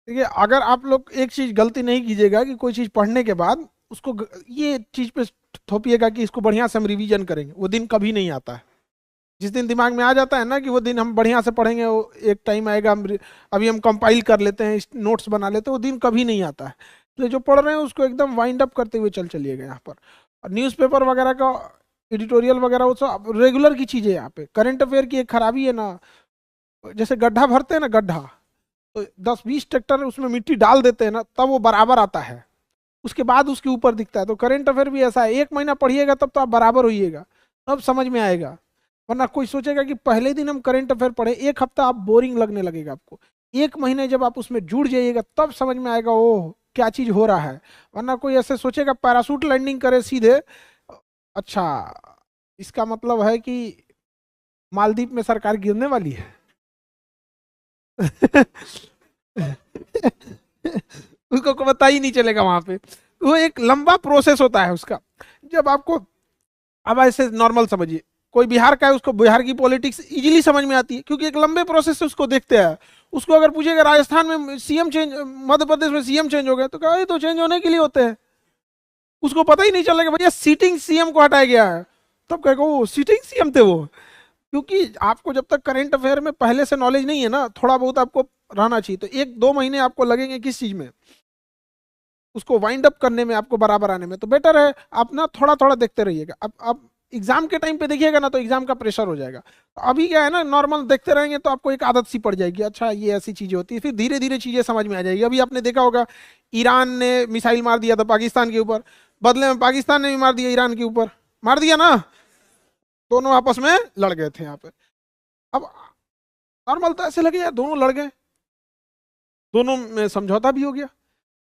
देखिए, अगर आप लोग एक चीज गलती नहीं कीजिएगा कि कोई चीज पढ़ने के बाद उसको ये चीज पे थोपिएगा कि इसको बढ़िया से हम रिवीजन करेंगे, वो दिन कभी नहीं आता है। जिस दिन दिमाग में आ जाता है ना कि वो दिन हम बढ़िया से पढ़ेंगे, वो एक टाइम आएगा हम अभी हम कंपाइल कर लेते हैं, नोट्स बना लेते हैं, वो दिन कभी नहीं आता है। इसलिए जो पढ़ रहे हैं उसको एकदम वाइंड अप करते हुए चलिएगा यहाँ पर। और न्यूज़पेपर वगैरह का एडिटोरियल वगैरह वो सब रेगुलर की चीज़ है। यहाँ पे करंट अफेयर की एक खराबी है ना, जैसे गड्ढा भरते हैं ना, गड्ढा तो 10-20 ट्रैक्टर उसमें मिट्टी डाल देते हैं ना, तब वो बराबर आता है, उसके बाद उसके ऊपर दिखता है। तो करंट अफेयर भी ऐसा है, 1 महीना पढ़िएगा तब तो आप बराबर होइएगा, तब समझ में आएगा। वरना कोई सोचेगा कि पहले दिन हम करंट अफेयर पढ़े, एक हफ्ता आप बोरिंग लगने लगेगा आपको। 1 महीने जब आप उसमें जुड़ जाइएगा तब समझ में आएगा ओह क्या चीज हो रहा है। वरना कोई ऐसे सोचेगा पैरासूट लैंडिंग करे सीधे, अच्छा इसका मतलब है कि मालदीव में सरकार गिरने वाली है। उसको को पता ही नहीं चलेगा वहां पे। वो एक लंबा प्रोसेस होता है उसका। जब आपको, अब ऐसे नॉर्मल समझिए, कोई बिहार का है, उसको बिहार की पॉलिटिक्स इजीली समझ में आती है क्योंकि एक लंबे प्रोसेस से उसको देखते हैं। उसको अगर पूछेगा राजस्थान में सीएम चेंज, मध्य प्रदेश में सीएम चेंज हो गया, तो कहा ये तो चेंज होने के लिए होते हैं। उसको पता ही नहीं चलेगा भैया सीटिंग सीएम को हटाया गया है, तब कहेगा वो सीटिंग सीएम थे वो। क्योंकि आपको जब तक करंट अफेयर में पहले से नॉलेज नहीं है ना, थोड़ा बहुत आपको रहना चाहिए, तो 1-2 महीने आपको लगेंगे किस चीज में, उसको वाइंड अप करने में, आपको बराबर आने में। तो बेटर है आप ना थोड़ा थोड़ा देखते रहिएगा। अब एग्जाम के टाइम पे देखिएगा ना तो एग्जाम का प्रेशर हो जाएगा। तो अभी क्या है ना, नॉर्मल देखते रहेंगे तो आपको एक आदत सी पड़ जाएगी, अच्छा ये ऐसी चीजें होती है, फिर धीरे धीरे चीजें समझ में आ जाएगी। अभी आपने देखा होगा ईरान ने मिसाइल मार दिया था पाकिस्तान के ऊपर, बदले में पाकिस्तान ने भी मार दिया ईरान के ऊपर, मार दिया ना, दोनों आपस में लड़ गए थे यहाँ पे। अब नॉर्मल तो ऐसे लगे यार दोनों लड़ गए, दोनों में समझौता भी हो गया,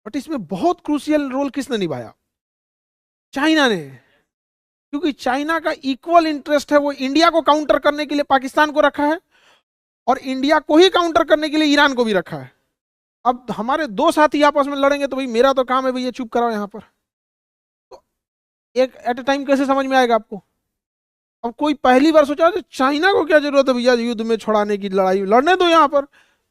बट इसमें बहुत क्रूशियल रोल किसने निभाया? चाइना ने। क्योंकि चाइना का इक्वल इंटरेस्ट है, वो इंडिया को काउंटर करने के लिए पाकिस्तान को रखा है और इंडिया को ही काउंटर करने के लिए ईरान को भी रखा है। अब हमारे दो साथी आपस में लड़ेंगे तो भाई मेरा तो काम है भैया चुप कराओ यहाँ पर। तो एक एट ए टाइम कैसे समझ में आएगा आपको? अब कोई पहली बार सोचा तो चाइना को क्या जरूरत है भैया युद्ध में छुड़ाने की, लड़ाई लड़ने दो यहाँ पर,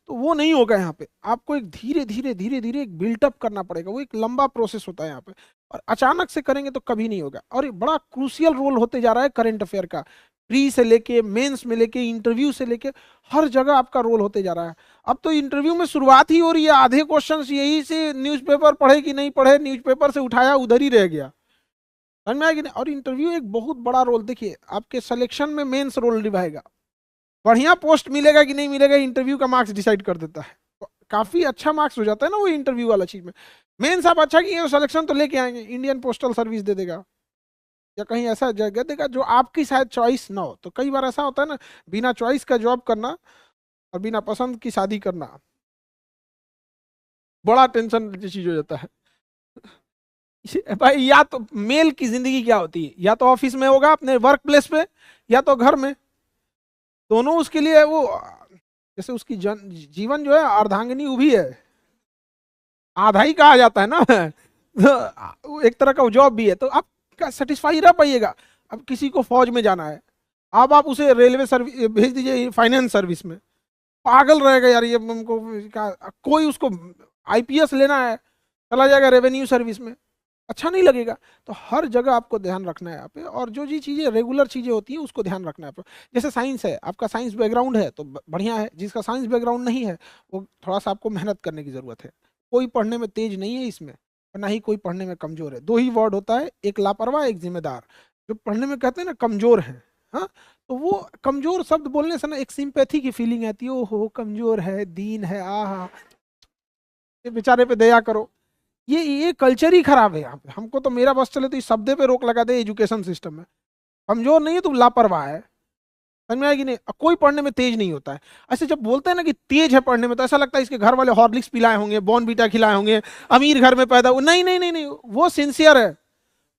तो वो नहीं होगा यहाँ पे। आपको एक धीरे धीरे एक बिल्टअप करना पड़ेगा, वो एक लंबा प्रोसेस होता है यहाँ पे। और अचानक से करेंगे तो कभी नहीं होगा। और ये बड़ा क्रूशियल रोल होते जा रहा है करंट अफेयर का, प्री से लेके मेंस में लेके इंटरव्यू से लेके हर जगह आपका रोल होते जा रहा है। अब तो इंटरव्यू में शुरुआत ही हो रही है, आधे क्वेश्चंस यही से न्यूज़पेपर पढ़े कि नहीं पढ़े, न्यूज़पेपर से उठाया उधर ही रह गया। समझ में आया कि नहीं? और इंटरव्यू एक बहुत बड़ा रोल, देखिए आपके सिलेक्शन में मेंस रोल निभाएगा। बढ़िया पोस्ट मिलेगा कि नहीं मिलेगा इंटरव्यू का मार्क्स डिसाइड कर देता है। तो काफी अच्छा मार्क्स हो जाता है ना वो इंटरव्यू वाला चीज में। मेंस आप अच्छा किए सिलेक्शन तो लेके आएंगे, इंडियन पोस्टल सर्विस दे देगा या कहीं ऐसा जगह देगा जो आपकी शायद चॉइस ना हो। तो कई बार ऐसा होता है ना, बिना चॉइस का जॉब करना और बिना पसंद की शादी करना बड़ा टेंशन चीज हो जाता है। भाई या तो मेल की जिंदगी क्या होती है, या तो ऑफिस में होगा अपने वर्क प्लेस पे, या तो घर में, दोनों उसके लिए वो, जैसे उसकी जीवन जो है अर्धांगिनी उभी है, आधा ही कहा जाता है ना। तो एक तरह का जॉब भी है, तो आप सेटिस्फाई रह पाइएगा। अब किसी को फौज में जाना है, अब आप उसे रेलवे सर्विस भेज दीजिए, फाइनेंस सर्विस में, पागल रहेगा यार ये हमको कोई उसको आईपीएस लेना है, चला जाएगा रेवेन्यू सर्विस में, अच्छा नहीं लगेगा। तो हर जगह आपको ध्यान रखना है यहाँ पे, और जो जी चीज़ें रेगुलर चीज़ें होती हैं उसको ध्यान रखना है। जैसे साइंस है, आपका साइंस बैकग्राउंड है तो बढ़िया है, जिसका साइंस बैकग्राउंड नहीं है वो थोड़ा सा आपको मेहनत करने की ज़रूरत है। कोई पढ़ने में तेज नहीं है इसमें, और ना ही कोई पढ़ने में कमज़ोर है। दो ही वर्ड होता है, एक लापरवाह एक जिम्मेदार। जो पढ़ने में कहते हैं ना कमज़ोर है, हाँ, तो वो कमज़ोर शब्द बोलने से ना एक सिंपैथी की फीलिंग आती है, ओहो कमज़ोर है, दीन है, आहा ये बेचारे पे दया करो। ये कल्चर ही खराब है यहाँ पे। हमको तो मेरा बस चले तो इस शब्दे पे रोक लगा दे एजुकेशन सिस्टम में। कमजोर नहीं है तुम, लापरवाह है। समझ में आया कि नहीं? कोई पढ़ने में तेज नहीं होता है। ऐसे जब बोलते हैं ना कि तेज है पढ़ने में, तो ऐसा लगता है इसके घर वाले हॉर्लिक्स पिलाए होंगे, बॉर्नवीटा खिलाए होंगे, अमीर घर में पैदा हुआ। नहीं नहीं नहीं नहीं, वो सिंसियर है,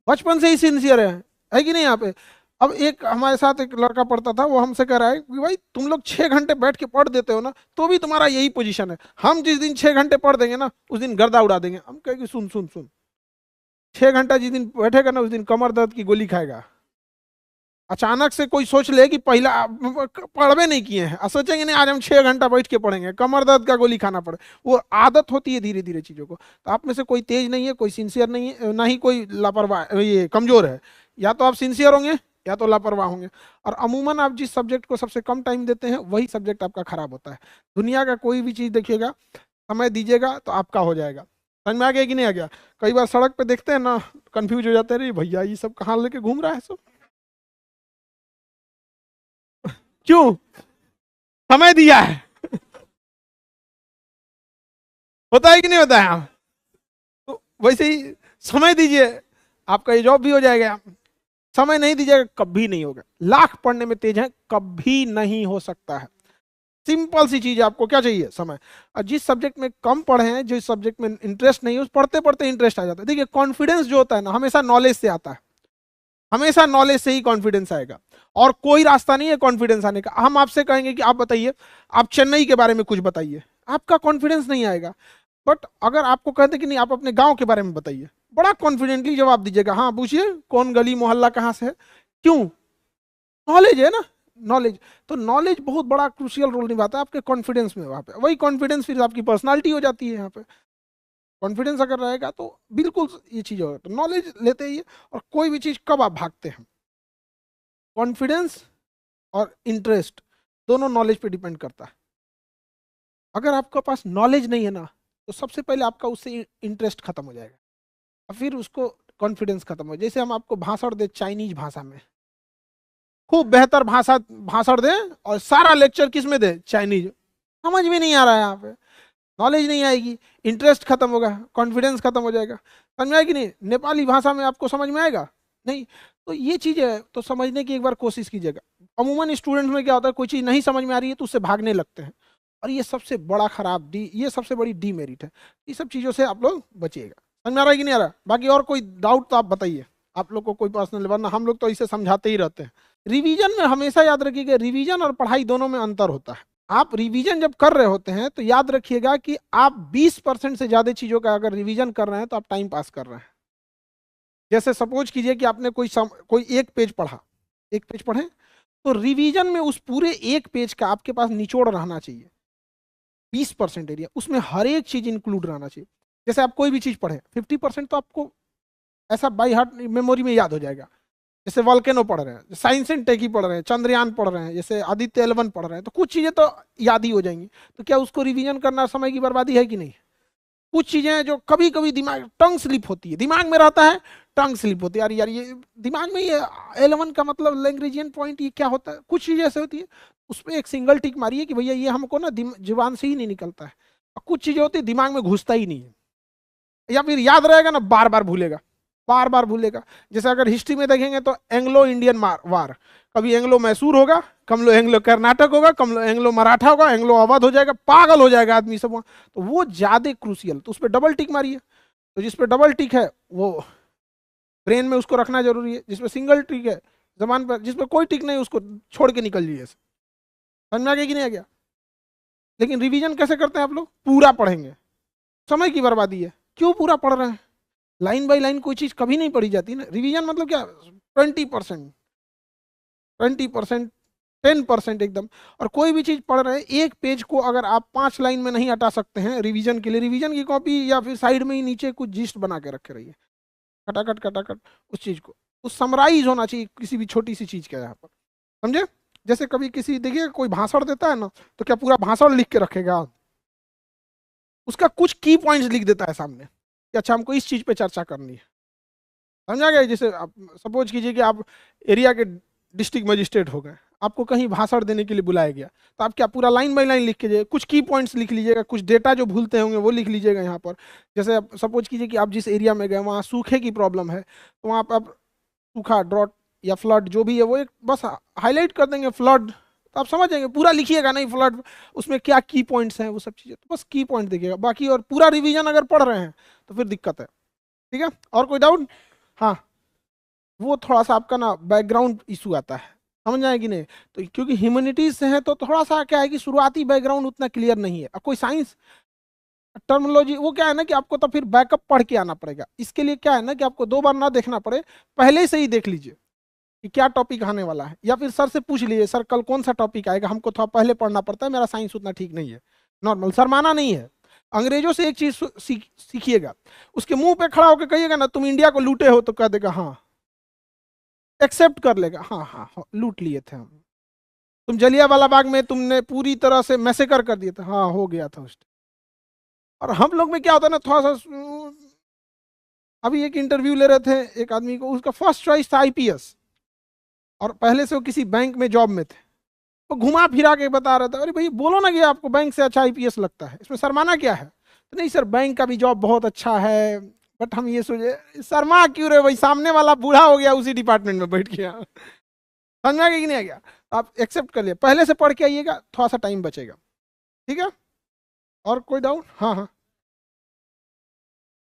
बचपन से ही सिंसियर है कि नहीं यहाँ पे? अब एक हमारे साथ एक लड़का पढ़ता था, वो हमसे कह रहा है कि भाई तुम लोग 6 घंटे बैठ के पढ़ देते हो ना, तो भी तुम्हारा यही पोजीशन है। हम जिस दिन 6 घंटे पढ़ देंगे ना उस दिन गर्दा उड़ा देंगे। हम कहेंगे सुन सुन सुन, 6 घंटा जिस दिन बैठेगा ना उस दिन कमर दर्द की गोली खाएगा। अचानक से कोई सोच ले कि पहला पढ़वे नहीं किए हैं और सोचेंगे नहीं आज हम 6 घंटा बैठ के पढ़ेंगे, कमर दर्द का गोली खाना पड़े। वो आदत होती है धीरे धीरे चीजों को। तो आप में से कोई तेज नहीं है, कोई सिंसियर नहीं है, ना ही कोई लापरवाह ये कमजोर है। या तो आप सिंसियर होंगे या तो लापरवाह होंगे। और अमूमन आप जिस सब्जेक्ट को सबसे कम टाइम देते हैं वही सब्जेक्ट आपका खराब होता है। दुनिया का कोई भी चीज देखिएगा, समय दीजिएगा तो आपका हो जाएगा। समझ में आ गया कि नहीं आ गया? कई बार सड़क पे देखते हैं ना, कंफ्यूज हो जाते हैं, अरे भैया ये सब कहाँ लेके घूम रहा है सब, क्यों? समय दिया है। होता है कि नहीं होता है? हाँ। तो वैसे ही समय दीजिए, आपका ये जॉब भी हो जाएगा। समय नहीं दीजिएगा कभी नहीं होगा। लाख पढ़ने में तेज है, कभी नहीं हो सकता है। सिंपल सी चीज है, आपको क्या चाहिए? समय। और जिस सब्जेक्ट में कम पढ़े हैं, जिस सब्जेक्ट में इंटरेस्ट नहीं है, उस पढ़ते पढ़ते इंटरेस्ट आ जाता है। देखिए कॉन्फिडेंस जो होता है ना, हमेशा नॉलेज से आता है। हमेशा नॉलेज से ही कॉन्फिडेंस आएगा, और कोई रास्ता नहीं है कॉन्फिडेंस आने का। हम आपसे कहेंगे कि आप बताइए, आप चेन्नई के बारे में कुछ बताइए, आपका कॉन्फिडेंस नहीं आएगा। बट अगर आपको कहते कि नहीं आप अपने गांव के बारे में बताइए, बड़ा कॉन्फिडेंटली जवाब दीजिएगा। हाँ पूछिए, कौन गली मोहल्ला कहाँ से है? क्यों? नॉलेज है ना, नॉलेज। तो नॉलेज बहुत बड़ा क्रूशियल रोल निभाता है आपके कॉन्फिडेंस में। वहां पे वही कॉन्फिडेंस फिर आपकी पर्सनालिटी हो जाती है। यहाँ पे कॉन्फिडेंस अगर रहेगा तो बिल्कुल ये चीज होगा। तो नॉलेज लेते ही है। और कोई भी चीज कब आप भागते हैं, कॉन्फिडेंस और इंटरेस्ट दोनों नॉलेज पे डिपेंड करता है। अगर आपके पास नॉलेज नहीं है ना, तो सबसे पहले आपका उससे इंटरेस्ट खत्म हो जाएगा, और फिर उसको कॉन्फिडेंस खत्म हो। जैसे हम आपको भाषण दे चाइनीज भाषा में, खूब बेहतर भाषा भाषण दे और सारा लेक्चर किस में दे? चाइनीज। समझ में नहीं आ रहा है, यहाँ पे नॉलेज नहीं आएगी, इंटरेस्ट खत्म होगा, कॉन्फिडेंस खत्म हो जाएगा। समझ में आएगी नहीं? नेपाली भाषा में आपको समझ में आएगा नहीं। तो ये चीज है, तो समझने की एक बार कोशिश कीजिएगा। अमूमन स्टूडेंट्स में क्या होता है, कोई चीज नहीं समझ में आ रही है तो उससे भागने लगते हैं, और ये सबसे बड़ा खराब ये सबसे बड़ी डीमेरिट है। ये सब चीजों से आप लोग बचिएगा। समझ में आ रहा है कि नहीं आ रहा? बाकी और कोई डाउट तो आप बताइए, आप लोग को कोई पर्सनल, वरना हम लोग तो इसे समझाते ही रहते हैं। रिवीजन में हमेशा याद रखिएगा, रिवीजन और पढ़ाई दोनों में अंतर होता है। आप रिवीजन जब कर रहे होते हैं तो याद रखिएगा कि आप 20% से ज्यादा चीजों का अगर रिवीजन कर रहे हैं तो आप टाइम पास कर रहे हैं। जैसे सपोज कीजिए कि आपने कोई एक पेज पढ़ा, एक पेज पढ़े, तो रिवीजन में उस पूरे एक पेज का आपके पास निचोड़ रहना चाहिए। 20% एरिया, उसमें हर एक चीज इंक्लूड रहना चाहिए। जैसे आप कोई भी चीज पढ़े, 50% तो आपको ऐसा बाई हार्ट मेमोरी में याद हो जाएगा। जैसे वॉल्केनो पढ़ रहे हैं, साइंस एंड टेक ही पढ़ रहे हैं, चंद्रयान पढ़ रहे हैं, जैसे आदित्य एल1 पढ़ रहे हैं, तो कुछ चीजें तो याद ही हो जाएंगी। तो क्या उसको रिवीजन करना समय की बर्बादी है कि नहीं? कुछ चीजें जो कभी कभी दिमाग टंग स्लिप होती है, दिमाग में रहता है, टंग स्लिप होती है, यार यार ये दिमाग में, ये एल1 का मतलब लैंग्वेजियन पॉइंट ये क्या होता है, कुछ चीजें ऐसे होती है। उसमें एक सिंगल टिक मारिए कि भैया ये हमको ना जुबान से ही नहीं निकलता है। और कुछ चीजें होती है दिमाग में घुसता ही नहीं है, या फिर याद रहेगा ना बार बार भूलेगा, बार बार भूलेगा। जैसे अगर हिस्ट्री में देखेंगे तो एंग्लो इंडियन वार, कभी एंग्लो मैसूर होगा, कम लो एंग्लो कर्नाटक होगा, कम लो एंग्लो मराठा होगा, एंग्लो अवध हो जाएगा, पागल हो जाएगा आदमी सब वहाँ। तो वो ज्यादा क्रूसियल, तो उस पर डबल टिक मारिए। तो जिस पे डबल टिक है वो ब्रेन में उसको रखना जरूरी है, जिसपे सिंगल टिक है जबान पर, जिसपे कोई टिक नहीं उसको छोड़ के निकल जाइए। समझ में आ गया कि नहीं आ गया? लेकिन रिवीजन कैसे करते हैं आप लोग? पूरा पढ़ेंगे, समय की बर्बादी है। क्यों पूरा पढ़ रहे हैं? लाइन बाई लाइन कोई चीज कभी नहीं पढ़ी जाती ना। रिवीजन मतलब क्या? 20%, 20%, 10% एकदम। और कोई भी चीज पढ़ रहे हैं, एक पेज को अगर आप 5 लाइन में नहीं हटा सकते हैं रिवीजन के लिए, रिवीजन की कॉपी या फिर साइड में ही नीचे कुछ जिस्ट बना के रखे रहिए, खटाखट खटाखट उस चीज को, उस समराइज होना चाहिए किसी भी छोटी सी चीज का यहाँ पर। समझे? जैसे कभी किसी देखिए कोई भाषण देता है ना, तो क्या पूरा भाषण लिख के रखेगा? उसका कुछ की पॉइंट्स लिख देता है सामने कि अच्छा हमको इस चीज पे चर्चा करनी है। समझा गया? जैसे आप सपोज कीजिए कि आप एरिया के डिस्ट्रिक्ट मजिस्ट्रेट हो गए, आपको कहीं भाषण देने के लिए बुलाया गया, तो आप क्या पूरा लाइन बाय लाइन लिख के जाइए, कुछ की पॉइंट्स लिख लीजिएगा, कुछ डेटा जो भूलते होंगे वो लिख लीजिएगा यहाँ पर। जैसे आप सपोज कीजिए कि आप जिस एरिया में गए वहाँ सूखे की प्रॉब्लम है, तो वहाँ पर आप सूखा, ड्रॉट या फ्लड जो भी है वो एक बस हाईलाइट कर देंगे, फ्लड, तो आप समझ जाएंगे। पूरा लिखिएगा नहीं फ्लड, उसमें क्या की पॉइंट्स हैं वो सब चीज़ें, तो बस की पॉइंट देखिएगा बाकी। और पूरा रिवीजन अगर पढ़ रहे हैं तो फिर दिक्कत है। ठीक है? और कोई डाउट? हाँ, वो थोड़ा सा आपका ना बैकग्राउंड इशू आता है, समझ आए कि नहीं? तो क्योंकि ह्यूमैनिटीज से है तो थोड़ा सा क्या है कि शुरुआती बैकग्राउंड उतना क्लियर नहीं है। अब कोई साइंस टर्मिनोलॉजी वो क्या है ना कि आपको तो फिर बैकअप पढ़ के आना पड़ेगा। इसके लिए क्या है ना कि आपको 2 बार ना देखना पड़े, पहले से ही देख लीजिए। कि क्या टॉपिक आने वाला है, या फिर सर से पूछ लीजिए सर कल कौन सा टॉपिक आएगा, हमको थोड़ा पहले पढ़ना पड़ता है, मेरा साइंस उतना ठीक नहीं है। नॉर्मल, शर्माना नहीं है। अंग्रेजों से एक चीज सीखिएगा, उसके मुंह पे खड़ा होकर कहिएगा ना तुम इंडिया को लूटे हो, तो कह देगा हाँ, एक्सेप्ट कर लेगा, हाँ हाँ हाँ लूट लिए थे हम। तुम जलियांवाला बाग में तुमने पूरी तरह से मैसेकर कर दिया था, हाँ हो गया था उस टाइम। और हम लोग में क्या होता है ना, थोड़ा सा अभी एक इंटरव्यू ले रहे थे एक आदमी को, उसका फर्स्ट चॉइस था आईपीएस, और पहले से वो किसी बैंक में जॉब में थे। वो घुमा फिरा के बता रहा था, अरे भाई बोलो ना कि आपको बैंक से अच्छा आईपीएस लगता है, इसमें शर्माना क्या है? तो नहीं सर बैंक का भी जॉब बहुत अच्छा है, बट हम ये सोचे, शर्मा क्यों रहे भाई, सामने वाला बूढ़ा हो गया उसी डिपार्टमेंट में बैठ गया। समझ में आ गया कि नहीं आ गया? आप एक्सेप्ट कर लिए, पहले से पढ़ के आइएगा, थोड़ा सा टाइम बचेगा। ठीक है, और कोई डाउट? हाँ हाँ,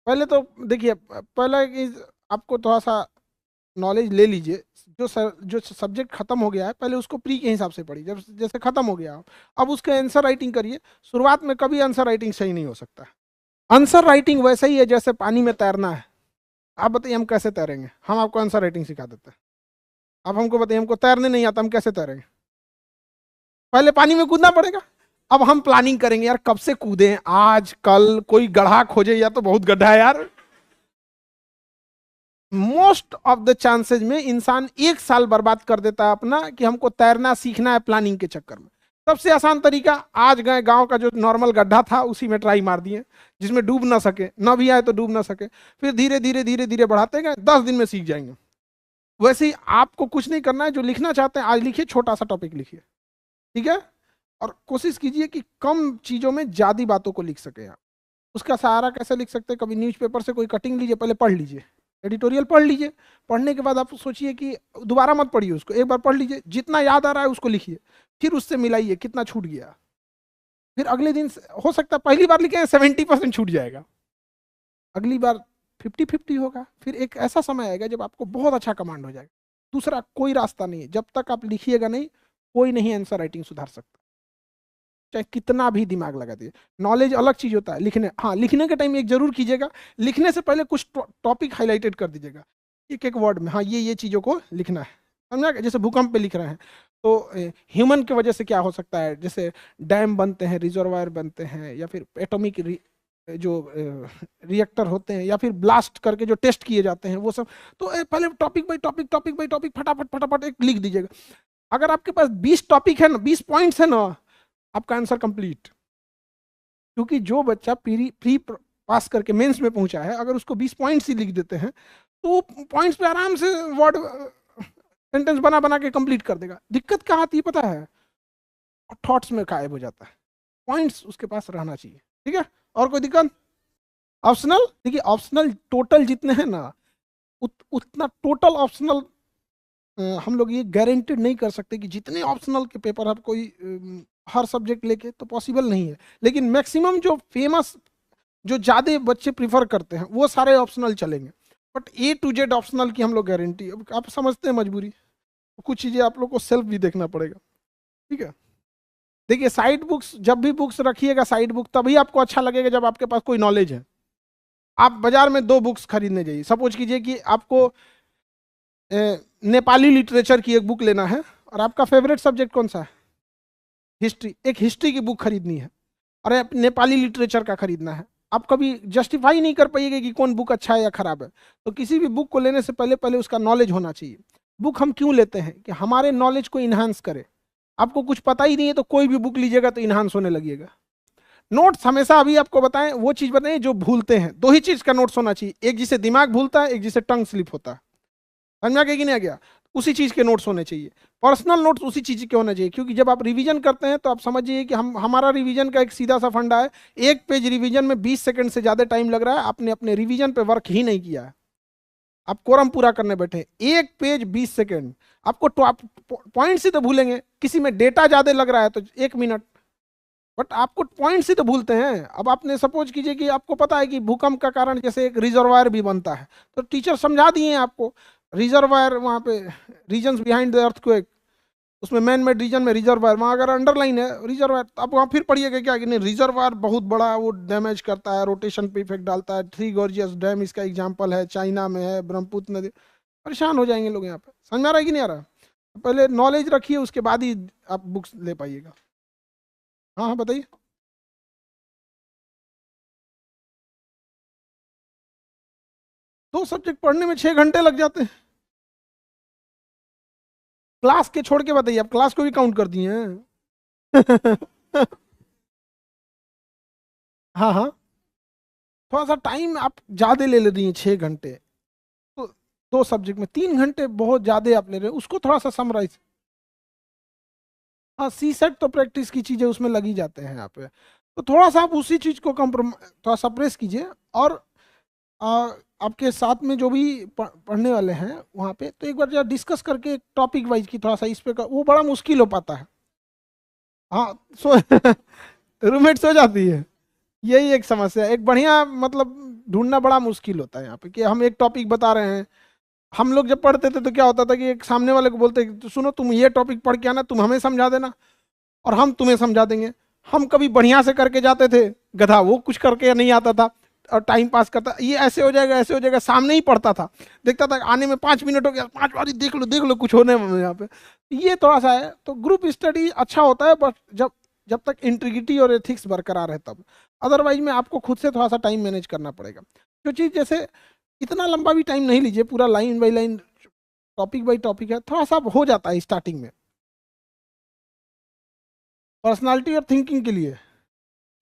पहले तो देखिए, पहले कि आपको थोड़ा सा नॉलेज ले लीजिए, जो सब्जेक्ट खत्म हो गया है पहले उसको प्री के हिसाब से पढ़िए, जब जैसे खत्म हो गया अब उसके आंसर राइटिंग करिए। शुरुआत में कभी आंसर राइटिंग सही नहीं हो सकता है। आंसर राइटिंग वैसे ही है जैसे पानी में तैरना है। आप बताइए हम कैसे तैरेंगे? हम आपको आंसर राइटिंग सिखा देते हैं। आप हमको बताइए, हमको तैरने नहीं आता, हम कैसे तैरेंगे? पहले पानी में कूदना पड़ेगा। अब हम प्लानिंग करेंगे यार कब से कूदे, आज कल कोई गड्ढा खोजे, या तो बहुत गड्ढा है यार। मोस्ट ऑफ द चांसेस में इंसान 1 साल बर्बाद कर देता है अपना, कि हमको तैरना सीखना है प्लानिंग के चक्कर में। सबसे आसान तरीका, आज गए गांव का जो नॉर्मल गड्ढा था उसी में ट्राई मार दिए, जिसमें डूब ना सके, ना भी आए तो डूब ना सके, फिर धीरे धीरे धीरे धीरे बढ़ाते गए, 10 दिन में सीख जाएंगे। वैसे ही आपको कुछ नहीं करना है, जो लिखना चाहते हैं आज लिखिए, छोटा सा टॉपिक लिखिए, ठीक है? और कोशिश कीजिए कि कम चीजों में ज्यादा बातों को लिख सके आप। उसका सहारा कैसे लिख सकते हैं? कभी न्यूज़पेपर से कोई कटिंग लीजिए, पहले पढ़ लीजिए, एडिटोरियल पढ़ लीजिए। पढ़ने के बाद आप सोचिए कि दोबारा मत पढ़िए उसको, एक बार पढ़ लीजिए, जितना याद आ रहा है उसको लिखिए, फिर उससे मिलाइए कितना छूट गया। फिर अगले दिन हो सकता है पहली बार लिखे 70% छूट जाएगा, अगली बार 50-50 होगा। फिर एक ऐसा समय आएगा जब आपको बहुत अच्छा कमांड हो जाएगा। दूसरा कोई रास्ता नहीं है, जब तक आप लिखिएगा नहीं, कोई नहीं आंसर राइटिंग सुधार सकता, चाहे कितना भी दिमाग लगा दिए। नॉलेज अलग चीज होता है, लिखने, हाँ लिखने के टाइम एक जरूर कीजिएगा, लिखने से पहले कुछ टॉपिक हाईलाइटेड कर दीजिएगा, एक एक वर्ड में, हाँ ये चीजों को लिखना है। समझा? जैसे भूकंप पे लिख रहे हैं तो ह्यूमन की वजह से क्या हो सकता है, जैसे डैम बनते हैं, रिजर्वायर बनते हैं, या फिर एटॉमिक जो रिएक्टर होते हैं, या फिर ब्लास्ट करके जो टेस्ट किए जाते हैं वो सब। तो पहले topic by topic, topic by topic, फटाफट फटाफट एक लिख दीजिएगा। अगर आपके पास 20 टॉपिक है ना, 20 पॉइंट्स है ना, आपका आंसर कंप्लीट। क्योंकि जो बच्चा प्री पास करके मेंस में पहुंचा है, अगर उसको 20 पॉइंट्स ही लिख देते हैं तो पॉइंट्स पे आराम से वर्ड सेंटेंस बना बना के कंप्लीट कर देगा। दिक्कत कहाँ आती है पता है? थॉट्स में गायब हो जाता है। पॉइंट्स उसके पास रहना चाहिए, ठीक है? और कोई दिक्कत? ऑप्शनल, देखिए ऑप्शनल टोटल जितने हैं ना, उतना टोटल ऑप्शनल हम लोग ये गारंटेड नहीं कर सकते कि जितने ऑप्शनल के पेपर आप कोई हर सब्जेक्ट लेके, तो पॉसिबल नहीं है। लेकिन मैक्सिमम जो फेमस, जो ज़्यादा बच्चे प्रीफर करते हैं वो सारे ऑप्शनल चलेंगे। But A to Z optional की हम लोग गारंटी, अब आप समझते हैं मजबूरी, तो कुछ चीज़ें आप लोग को सेल्फ भी देखना पड़ेगा, ठीक है? देखिए साइड बुक्स, जब भी बुक्स रखिएगा साइड बुक, तभी आपको अच्छा लगेगा जब आपके पास कोई नॉलेज है। आप बाजार में 2 बुक्स खरीदने जाइए, सपोज कीजिए कि आपको नेपाली लिटरेचर की एक बुक लेना है, और आपका फेवरेट सब्जेक्ट कौन सा है? हिस्ट्री। एक हिस्ट्री की बुक खरीदनी है, और नेपाली लिटरेचर का खरीदना है। आप कभी जस्टिफाई नहीं कर पाइएगा कि कौन बुक अच्छा है या खराब है। तो किसी भी बुक को लेने से पहले पहले उसका नॉलेज होना चाहिए। बुक हम क्यों लेते हैं? कि हमारे नॉलेज को इन्हांस करे। आपको कुछ पता ही नहीं है तो कोई भी बुक लीजिएगा तो इन्हांस होने लगेगा। नोट्स हमेशा, अभी आपको बताएं वो चीज बताएं जो भूलते हैं। 2 ही चीज का नोट्स होना चाहिए, एक जिसे दिमाग भूलता है, एक जिसे टंग स्लिप होता है। समझ में आ गया कि नहीं आ गया? उसी चीज के नोट्स होने चाहिए। पर्सनल नोट्स उसी चीज के होने चाहिए, क्योंकि जब आप रिवीजन करते हैं तो आप समझिए कि हमारा रिवीजन का एक सीधा सा फंडा है, एक पेज रिवीजन में 20 सेकंड से ज्यादा टाइम लग रहा है, आपने अपने रिवीजन पे वर्क ही नहीं किया है, आप कोरम पूरा करने बैठे, एक पेज 20 सेकंड, आपको पॉइंट्स ही तो भूलेंगे। किसी में डेटा ज्यादा लग रहा है तो 1 मिनट, बट आपको पॉइंट्स ही तो भूलते हैं। अब आपने सपोज कीजिए कि आपको पता है कि भूकंप का कारण जैसे एक रिजर्वायर भी बनता है, तो टीचर समझा दिए हैं आपको, रिजर्वायर वहाँ पे, रीजन्स बिहाइंड द अर्थक्वेक, उसमें मैन मेड रीजन में रिजर्वायर, वहाँ अगर अंडरलाइन है रिजर्वायर, तो आप वहाँ फिर पढ़िएगा क्या कि नहीं, रिजर्वायर बहुत बड़ा वो डैमेज करता है, रोटेशन पे इफेक्ट डालता है। 3 गॉर्जियस डैम इसका एग्जाम्पल है, चाइना में है, ब्रह्मपुत्र नदी। परेशान हो जाएंगे लोग यहाँ पे। समझ में आ रहा है कि नहीं आ रहा? पहले नॉलेज रखिए, उसके बाद ही आप बुक्स ले पाइएगा। हाँ हाँ बताइए। दो सब्जेक्ट पढ़ने में 6 घंटे लग जाते हैं। क्लास के छोड़ के बताइए, आप क्लास को भी काउंट कर दिए हैं। हाँ हाँ, थोड़ा सा टाइम आप ज्यादा ले रही हैं, 6 घंटे। तो दो सब्जेक्ट में 3 घंटे बहुत ज्यादा आप ले रहे हैं, उसको थोड़ा सा समराइज। हाँ, सी सेट तो प्रैक्टिस की चीजें उसमें लगी जाते हैं यहाँ पे, तो थोड़ा सा आप उसी चीज को थोड़ा सप्रेस कीजिए। और आ, आपके साथ में जो भी पढ़ने वाले हैं वहाँ पे, तो एक बार जरा डिस्कस करके टॉपिक वाइज की थोड़ा सा इस पे वो बड़ा मुश्किल हो पाता है। हाँ सो रूममेट सो जाती है, यही एक समस्या है। एक बढ़िया मतलब ढूंढना बड़ा मुश्किल होता है यहाँ पे, कि हम एक टॉपिक बता रहे हैं। हम लोग जब पढ़ते थे तो क्या होता था कि एक सामने वाले को बोलते तो सुनो तुम ये टॉपिक पढ़ के आना, तुम हमें समझा देना और हम तुम्हें समझा देंगे। हम कभी बढ़िया से करके जाते थे, गधा वो कुछ करके नहीं आता था और टाइम पास करता, ये ऐसे हो जाएगा ऐसे हो जाएगा, सामने ही पढ़ता था, देखता था आने में 5 मिनट हो गया, 5 बार देख लो कुछ होने में यहाँ पे। ये थोड़ा सा है, तो ग्रुप स्टडी अच्छा होता है, बट जब जब तक इंटीग्रिटी और एथिक्स बरकरार है तब। अदरवाइज में आपको खुद से थोड़ा सा टाइम मैनेज करना पड़ेगा। जो चीज़ जैसे इतना लंबा भी टाइम नहीं लीजिए, पूरा line by line topic by topic है, थोड़ा सा हो जाता है स्टार्टिंग में। पर्सनालिटी और थिंकिंग के लिए,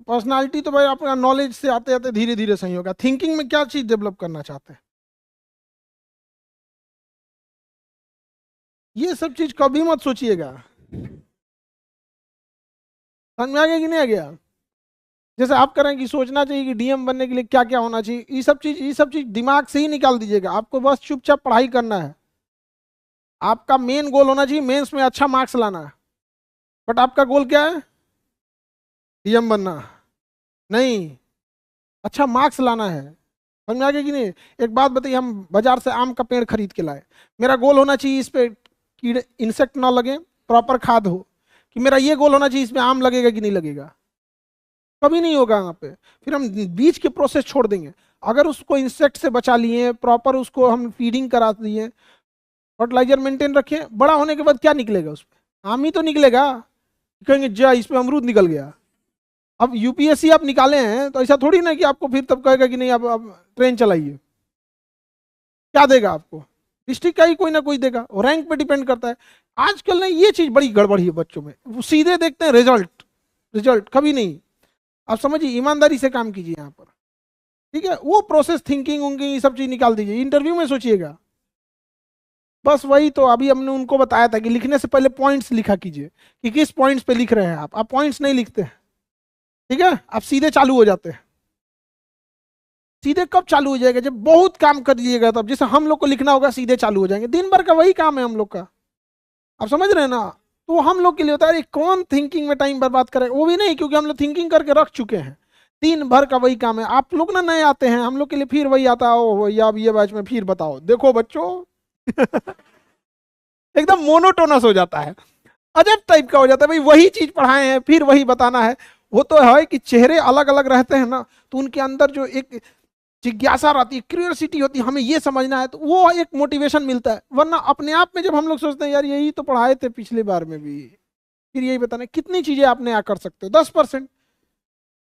पर्सनालिटी तो भाई अपना नॉलेज से आते आते धीरे धीरे सही होगा। थिंकिंग में क्या चीज़ डेवलप करना चाहते हैं, ये सब चीज़ कभी मत सोचिएगा। समझ में आ गया कि नहीं आ गया? जैसे आप करें कि सोचना चाहिए कि डीएम बनने के लिए क्या क्या होना चाहिए, ये सब चीज दिमाग से ही निकाल दीजिएगा। आपको बस चुपचाप पढ़ाई करना है। आपका मेन गोल होना चाहिए मेंस में अच्छा मार्क्स लाना है, बट आपका गोल क्या है? डीएम बनना नहीं, अच्छा मार्क्स लाना है। समझ में आ गया कि नहीं? एक बात बताइए, हम बाजार से आम का पेड़ खरीद के लाए, मेरा गोल होना चाहिए इस पे कीड़े इंसेक्ट ना लगे, प्रॉपर खाद हो, कि मेरा ये गोल होना चाहिए इसमें आम लगेगा कि नहीं लगेगा? कभी नहीं होगा वहाँ पे। फिर हम बीज के प्रोसेस छोड़ देंगे। अगर उसको इंसेक्ट से बचा लिए, प्रॉपर उसको हम फीडिंग करा दिए, फर्टिलाइजर मेंटेन रखें, बड़ा होने के बाद क्या निकलेगा उसमें? आम ही तो निकलेगा। कहेंगे जा इसमें अमरूद निकल गया। अब यूपीएससी आप निकाले हैं तो ऐसा थोड़ी ना कि आपको फिर तब कहेगा कि नहीं अब ट्रेन चलाइए। क्या देगा आपको? डिस्ट्रिक्ट का ही कोई ना कोई देगा, और रैंक पे डिपेंड करता है। आजकल ना ये चीज बड़ी गड़बड़ी है बच्चों में, वो सीधे देखते हैं रिजल्ट, रिजल्ट कभी नहीं। आप समझिए, ईमानदारी से काम कीजिए यहाँ पर, ठीक है? वो प्रोसेस थिंकिंग उंकिंग ये सब चीज निकाल दीजिए, इंटरव्यू में सोचिएगा। बस वही तो अभी हमने उनको बताया था कि लिखने से पहले पॉइंट्स लिखा कीजिए, कि किस पॉइंट्स पे लिख रहे हैं आप पॉइंट्स नहीं लिखते हैं, ठीक है? आप सीधे चालू हो जाते हैं। सीधे कब चालू हो जाएगा? जब बहुत काम कर लीजिएगा तब। जैसे हम लोग को लिखना होगा सीधे चालू हो जाएंगे, दिन भर का वही काम है हम लोग का। आप समझ रहे हैं ना? तो हम लोग के लिए होता है, अरे कौन थिंकिंग में टाइम बर्बाद करे, वो भी नहीं, क्योंकि हम लोग थिंकिंग करके रख चुके हैं। दिन भर का वही काम है। आप लोग ना नए आते हैं, हम लोग के लिए फिर वही आता है, ओ भैया अब ये बैच में फिर बताओ, देखो बच्चों। एकदम मोनोटोनस हो जाता है, अजब टाइप का हो जाता है, भाई वही चीज पढ़ाए हैं फिर वही बताना है। वो तो है कि चेहरे अलग अलग रहते हैं ना, तो उनके अंदर जो एक जिज्ञासा रहती है, क्यूरियोसिटी होती है, हमें ये समझना है, तो वो एक मोटिवेशन मिलता है। वरना अपने आप में जब हम लोग सोचते हैं यार यही तो पढ़ाए थे पिछली बार में भी, फिर यही बताना, कितनी चीजें आप नया कर सकते हो? 10%।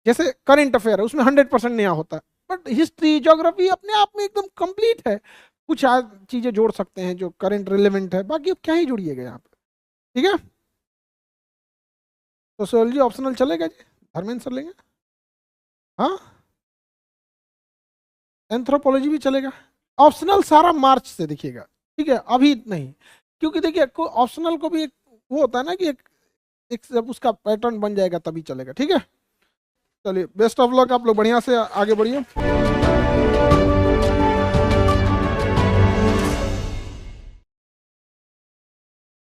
जैसे करेंट अफेयर है, उसमें 100% नया होता है, बट हिस्ट्री ज्योग्राफी अपने आप में एकदम कंप्लीट है। कुछ आज चीजें जोड़ सकते हैं जो करंट रिलेवेंट है, बाकी अब क्या ही जोड़िएगा यहाँ पे, ठीक है? सोशियोलॉजी ऑप्शनल चलेगा जी, धर्मेंद्र सर लेंगे। हाँ, एंथ्रोपोलॉजी भी चलेगा, ऑप्शनल सारा मार्च से देखिएगा, ठीक है? अभी नहीं, क्योंकि देखिए ऑप्शनल को भी एक वो होता है ना कि एक जब उसका पैटर्न बन जाएगा तभी चलेगा, ठीक है? चलिए, बेस्ट ऑफ लक, आप लोग बढ़िया से आगे बढ़िए।